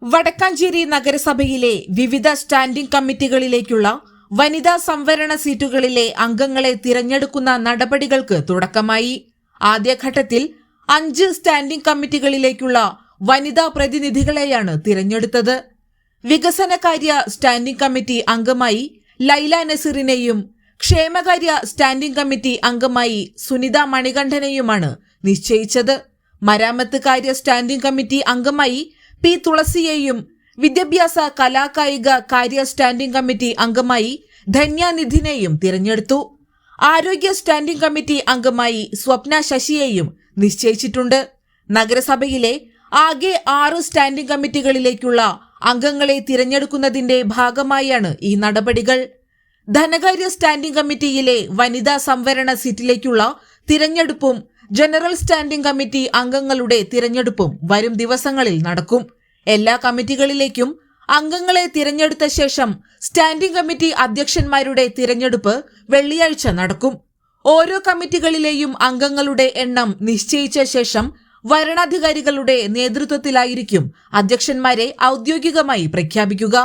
വടക്കാഞ്ചേരി നഗരസഭയിലെ വിവിധ സ്റ്റാൻഡിംഗ് കമ്മിറ്റികളിലേക്കുള്ള വനിതാ സംവരണ സീറ്റുകളിലെ അംഗങ്ങളെ തിരഞ്ഞെടുക്കുന്ന നടപടികൾക്ക് തുടക്കമായി. ആദ്യഘട്ടത്തിൽ 5 സ്റ്റാൻഡിംഗ് കമ്മിറ്റികളിലേക്കുള്ള വനിതാ പ്രതിനിധികളെയാണ് തിരഞ്ഞെടുത്തത്. വികസനകാര്യ സ്റ്റാൻഡിംഗ് കമ്മിറ്റി അംഗമായി ലൈല നസീറിനെയും ക്ഷേമകാര്യ സ്റ്റാൻഡിംഗ് കമ്മിറ്റി അംഗമായി സുനിത മണികണ്ഠനെയുമാണ് നിശ്ചയിച്ചത്. മരാമത്ത് കാര്യ സ്റ്റാൻഡിംഗ് കമ്മിറ്റി അംഗമായി പി തുളസിയെയും വിദ്യാഭ്യാസ കലാകായിക കാര്യ സ്റ്റാൻഡിംഗ് കമ്മിറ്റി അംഗമായി ധന്യാനിധിനെയും തിരഞ്ഞെടുത്തു. ആരോഗ്യ സ്റ്റാൻഡിംഗ് കമ്മിറ്റി അംഗമായി സ്വപ്ന ശശിയെയും നിശ്ചയിച്ചിട്ടുണ്ട്. നഗരസഭയിലെ ആകെ 6 സ്റ്റാൻഡിംഗ് കമ്മിറ്റികളിലേക്കുള്ള അംഗങ്ങളെ തിരഞ്ഞെടുക്കുന്നതിന്റെ ഭാഗമായാണ് ഈ നടപടികൾ. ധനകാര്യ സ്റ്റാൻഡിംഗ് കമ്മിറ്റിയിലെ വനിതാ സംവരണ സീറ്റിലേക്കുള്ള തിരഞ്ഞെടുപ്പും ജനറൽ സ്റ്റാൻഡിംഗ് കമ്മിറ്റി അംഗങ്ങളുടെ തിരഞ്ഞെടുപ്പും വരും ദിവസങ്ങളിൽ നടക്കും. എല്ലാ കമ്മിറ്റികളിലേക്കും അംഗങ്ങളെ തിരഞ്ഞെടുത്ത ശേഷം സ്റ്റാൻഡിംഗ് കമ്മിറ്റി അധ്യക്ഷന്മാരുടെ തിരഞ്ഞെടുപ്പ് വെള്ളിയാഴ്ച നടക്കും. ഓരോ കമ്മിറ്റികളിലെയും അംഗങ്ങളുടെ എണ്ണം നിശ്ചയിച്ച ശേഷം വരണാധികാരികളുടെ നേതൃത്വത്തിലായിരിക്കും അധ്യക്ഷന്മാരെ ഔദ്യോഗികമായി പ്രഖ്യാപിക്കുക.